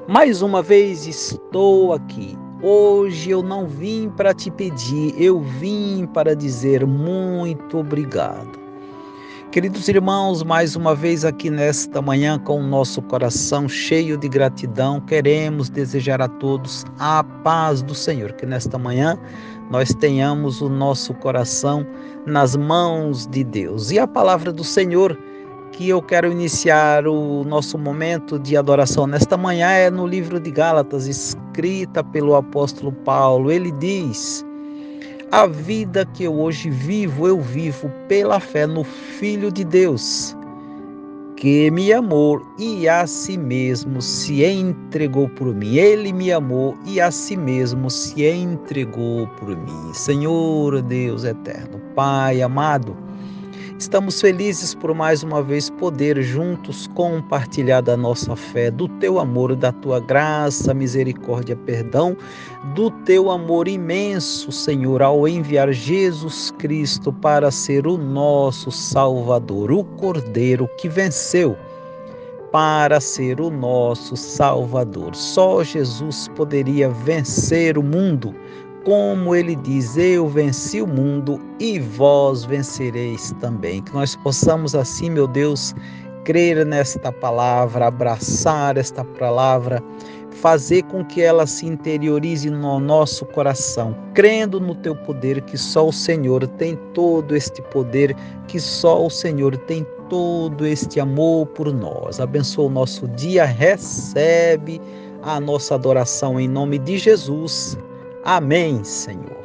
Mais uma vez estou aqui. Hoje eu não vim para te pedir, eu vim para dizer muito obrigado. Queridos irmãos, mais uma vez aqui nesta manhã, com o nosso coração cheio de gratidão, queremos desejar a todos a paz do Senhor. Que nesta manhã nós tenhamos o nosso coração nas mãos de Deus. E a palavra do Senhor que eu quero iniciar o nosso momento de adoração nesta manhã é no livro de Gálatas, escrita pelo apóstolo Paulo. Ele diz: a vida que eu hoje vivo, eu vivo pela fé no Filho de Deus, que me amou e a si mesmo se entregou por mim. Ele me amou e a si mesmo se entregou por mim. Senhor Deus eterno, Pai amado, estamos felizes por mais uma vez poder juntos compartilhar da nossa fé, do teu amor, da tua graça, misericórdia, perdão, do teu amor imenso, Senhor, ao enviar Jesus Cristo para ser o nosso Salvador, o Cordeiro que venceu para ser o nosso Salvador. Só Jesus poderia vencer o mundo. Como ele diz, eu venci o mundo e vós vencereis também. Que nós possamos assim, meu Deus, crer nesta palavra, abraçar esta palavra, fazer com que ela se interiorize no nosso coração, crendo no teu poder, que só o Senhor tem todo este poder, que só o Senhor tem todo este amor por nós. Abençoa o nosso dia, recebe a nossa adoração em nome de Jesus. Amém, Senhor.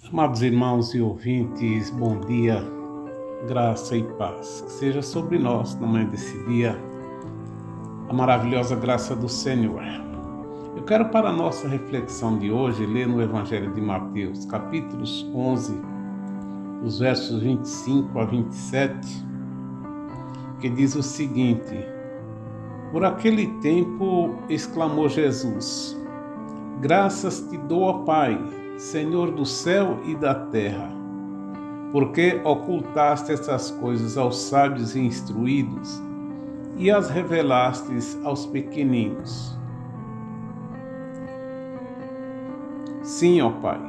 Amados irmãos e ouvintes, bom dia, graça e paz. Que seja sobre nós, na manhã desse dia, a maravilhosa graça do Senhor. Eu quero, para a nossa reflexão de hoje, ler no Evangelho de Mateus, capítulos 11, dos versos 25 a 27, que diz o seguinte: Por aquele tempo exclamou Jesus: Graças te dou, ó Pai, Senhor do céu e da terra, porque ocultaste essas coisas aos sábios e instruídos e as revelastes aos pequeninos. Sim, ó Pai,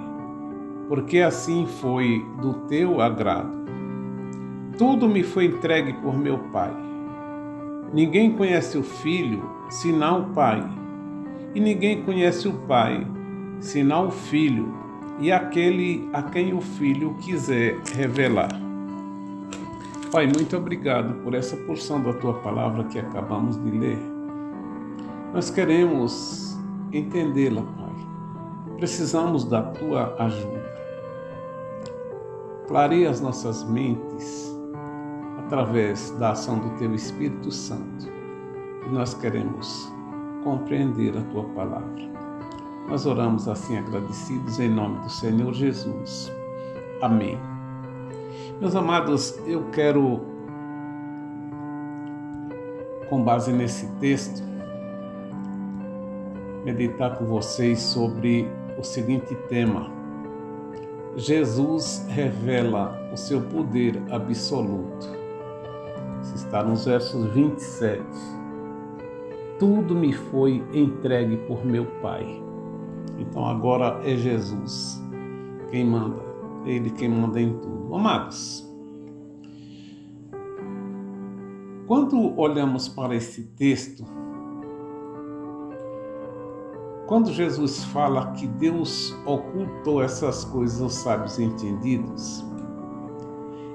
porque assim foi do teu agrado. Tudo me foi entregue por meu Pai. Ninguém conhece o Filho, senão o Pai, e ninguém conhece o Pai, senão o Filho, e aquele a quem o Filho quiser revelar. Pai, muito obrigado por essa porção da Tua Palavra que acabamos de ler. Nós queremos entendê-la, Pai. Precisamos da Tua ajuda. Clareia as nossas mentes através da ação do Teu Espírito Santo. E nós queremos compreender a Tua Palavra. Nós oramos assim agradecidos em nome do Senhor Jesus. Amém. Meus amados, eu quero, com base nesse texto, meditar com vocês sobre o seguinte tema: Jesus revela o seu poder absoluto. Isso está nos versos 27. Tudo me foi entregue por meu Pai. Então agora é Jesus quem manda, Ele quem manda em tudo. Amados, quando olhamos para esse texto, quando Jesus fala que Deus ocultou essas coisas aos sábios e entendidos,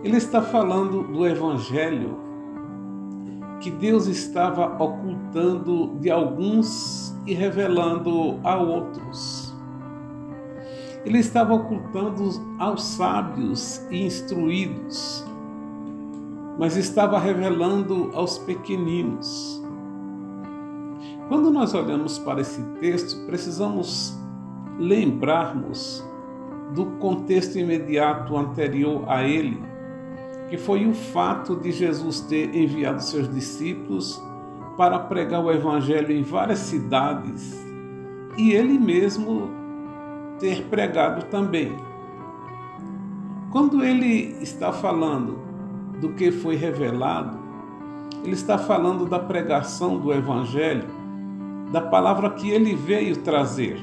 Ele está falando do Evangelho que Deus estava ocultando de alguns e revelando a outros. Ele estava ocultando aos sábios e instruídos, mas estava revelando aos pequeninos. Quando nós olhamos para esse texto, precisamos lembrarmos do contexto imediato anterior a ele, que foi o fato de Jesus ter enviado seus discípulos para pregar o Evangelho em várias cidades e ele mesmo ter pregado também. Quando ele está falando do que foi revelado, ele está falando da pregação do Evangelho, da palavra que ele veio trazer.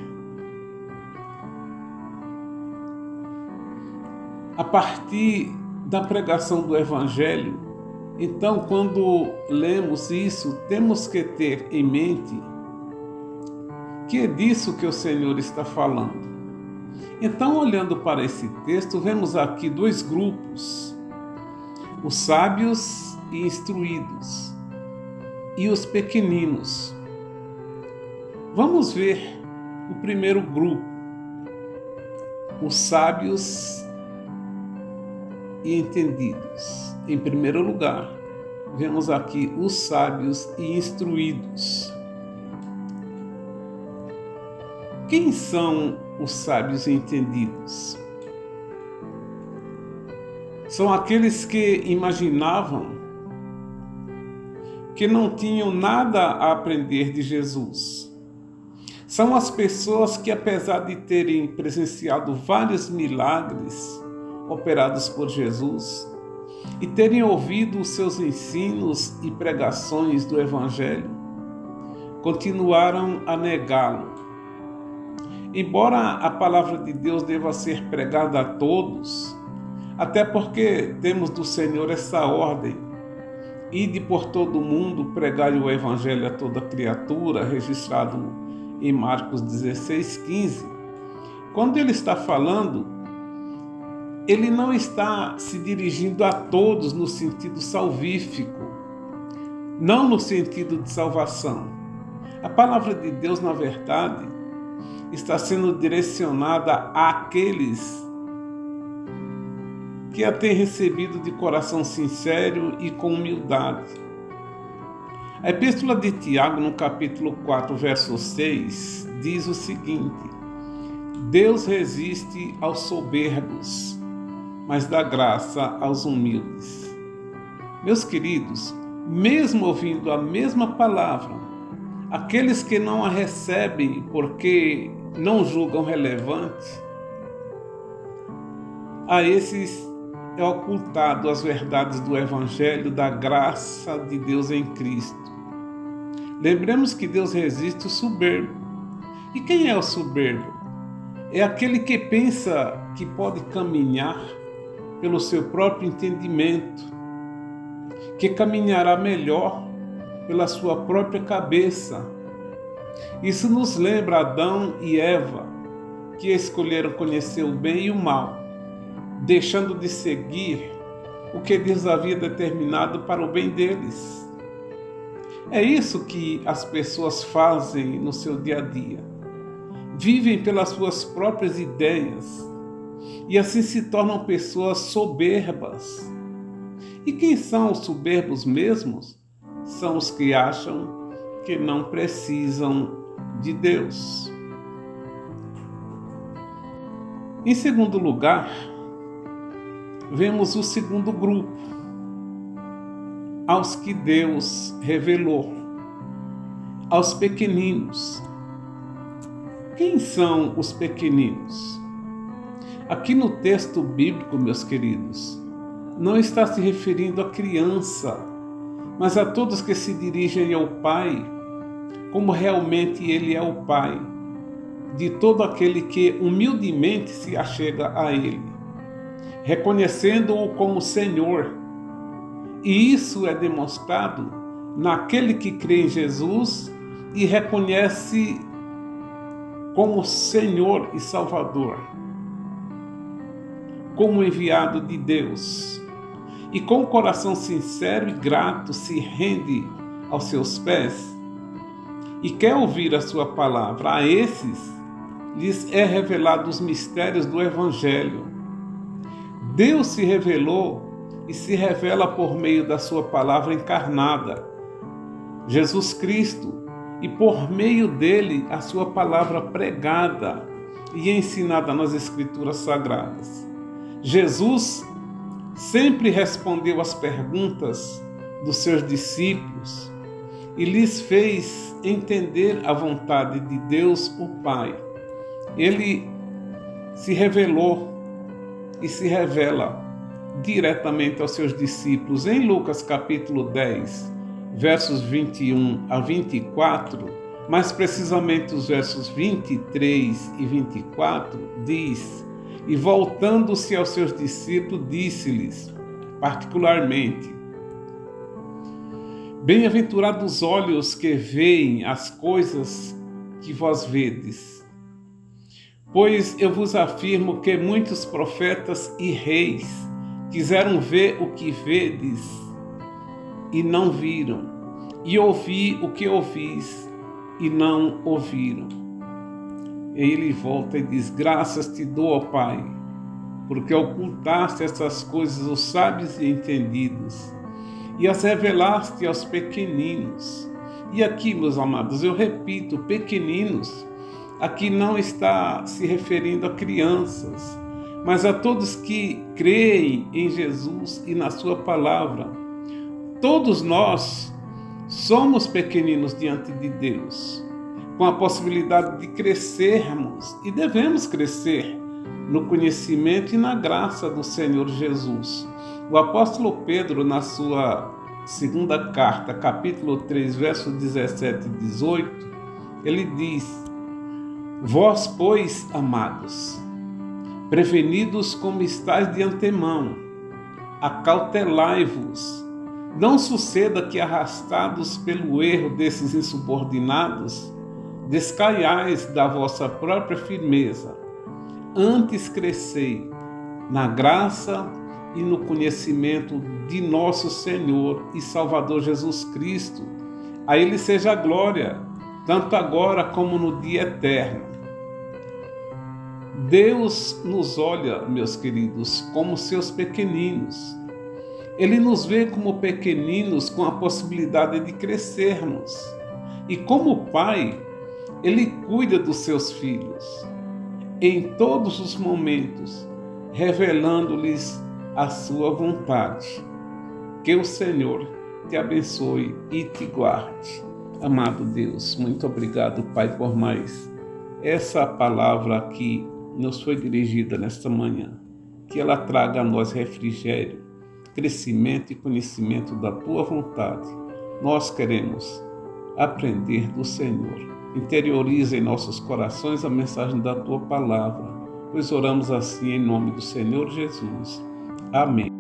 A partir da pregação do Evangelho, então, quando lemos isso, temos que ter em mente que é disso que o Senhor está falando. Então, olhando para esse texto, vemos aqui dois grupos: os sábios e instruídos e os pequeninos. Vamos ver o primeiro grupo, os sábios e entendidos. Em primeiro lugar, vemos aqui os sábios e instruídos. Quem são os sábios e entendidos? São aqueles que imaginavam que não tinham nada a aprender de Jesus. São as pessoas que, apesar de terem presenciado vários milagres operados por Jesus e terem ouvido os seus ensinos e pregações do Evangelho, continuaram a negá-lo. Embora a palavra de Deus deva ser pregada a todos, até porque temos do Senhor essa ordem: ide por todo o mundo, pregai o Evangelho a toda criatura, registrado em Marcos 16:15. Quando ele está falando, ele não está se dirigindo a todos no sentido salvífico, não no sentido de salvação. A palavra de Deus, na verdade, está sendo direcionada àqueles que a tem recebido de coração sincero e com humildade. A Epístola de Tiago, no capítulo 4, verso 6, diz o seguinte: Deus resiste aos soberbos, mas dá graça aos humildes. Meus queridos, mesmo ouvindo a mesma palavra, aqueles que não a recebem porque não julgam relevante, a esses é ocultado as verdades do Evangelho da graça de Deus em Cristo. Lembremos que Deus resiste o soberbo. E quem é o soberbo? É aquele que pensa que pode caminhar pelo seu próprio entendimento, que caminhará melhor pela sua própria cabeça. Isso nos lembra Adão e Eva, que escolheram conhecer o bem e o mal, deixando de seguir o que Deus havia determinado para o bem deles. É isso que as pessoas fazem no seu dia a dia. Vivem pelas suas próprias ideias e assim se tornam pessoas soberbas. E quem são os soberbos mesmos? São os que acham que não precisam de Deus. Em segundo lugar, vemos o segundo grupo, aos que Deus revelou, aos pequeninos. Quem são os pequeninos? Aqui no texto bíblico, meus queridos, não está se referindo a criança, mas a todos que se dirigem ao Pai, como realmente Ele é o Pai, de todo aquele que humildemente se achega a Ele, reconhecendo-o como Senhor. E isso é demonstrado naquele que crê em Jesus e reconhece como Senhor e Salvador, como enviado de Deus, e com o coração sincero e grato se rende aos seus pés e quer ouvir a sua palavra. A esses lhes é revelado os mistérios do Evangelho. Deus se revelou e se revela por meio da sua palavra encarnada, Jesus Cristo, e por meio dele a sua palavra pregada e ensinada nas Escrituras Sagradas. Jesus sempre respondeu às perguntas dos seus discípulos e lhes fez entender a vontade de Deus, o Pai. Ele se revelou e se revela diretamente aos seus discípulos. Em Lucas capítulo 10, versos 21 a 24, mais precisamente os versos 23 e 24, diz: E voltando-se aos seus discípulos, disse-lhes particularmente: Bem-aventurados os olhos que veem as coisas que vós vedes. Pois eu vos afirmo que muitos profetas e reis quiseram ver o que vedes e não viram, e ouvir o que ouvis e não ouviram. E ele volta e diz: Graças te dou, ó Pai, porque ocultaste essas coisas aos sábios e entendidos, e as revelaste aos pequeninos. E aqui, meus amados, eu repito, pequeninos, aqui não está se referindo a crianças, mas a todos que creem em Jesus e na sua palavra. Todos nós somos pequeninos diante de Deus, com a possibilidade de crescermos, e devemos crescer no conhecimento e na graça do Senhor Jesus. O apóstolo Pedro, na sua segunda carta, capítulo 3, versos 17 e 18, ele diz: Vós, pois, amados, prevenidos como estáis de antemão, acautelai-vos. Não suceda que, arrastados pelo erro desses insubordinados, descaiais da vossa própria firmeza. Antes crescei na graça e no conhecimento de nosso Senhor e Salvador Jesus Cristo. A Ele seja a glória, tanto agora como no dia eterno. Deus nos olha, meus queridos, como seus pequeninos. Ele nos vê como pequeninos com a possibilidade de crescermos. E como Pai, Ele cuida dos seus filhos em todos os momentos, revelando-lhes a sua vontade. Que o Senhor te abençoe e te guarde. Amado Deus, muito obrigado, Pai, por mais essa palavra que nos foi dirigida nesta manhã. Que ela traga a nós refrigério, crescimento e conhecimento da Tua vontade. Nós queremos aprender do Senhor. Interioriza em nossos corações a mensagem da Tua palavra, pois oramos assim em nome do Senhor Jesus. Amém.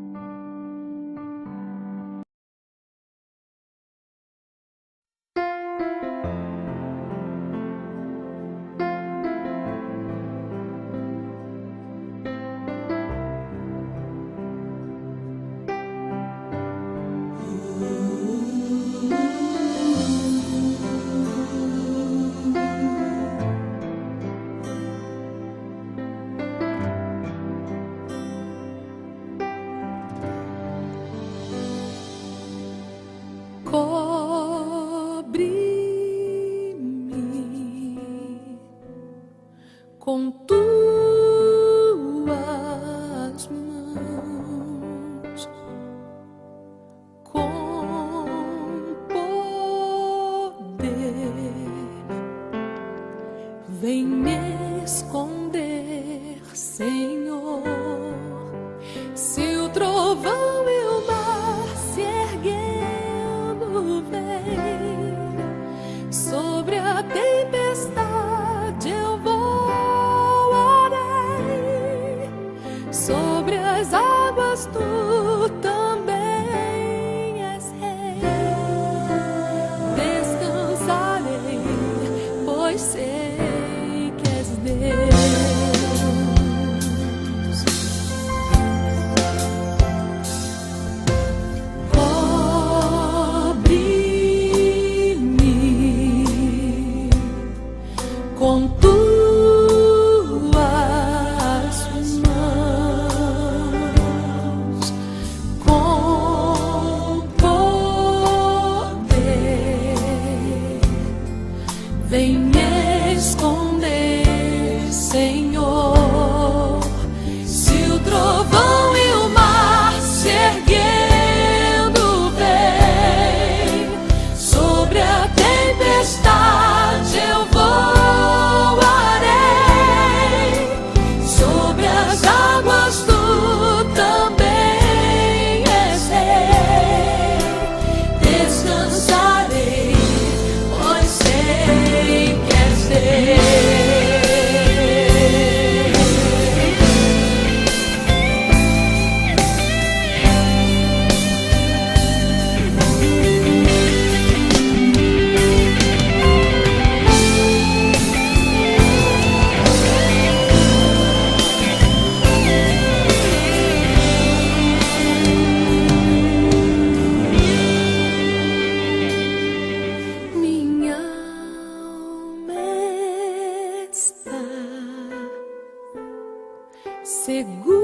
Cobre-me com tuas mãos, com poder, vem me esconder, Senhor. Se o trovão e o mar se erguendo vem, sobre a tempestade eu voarei, sobre as águas tu também és rei. Descansarei, pois sei que és Deus. Com tuas mãos, com poder, vem me esconder, Senhor. Se o trovão e o mar se erguendo vem, sobre a tempestade eu vou. Seguro.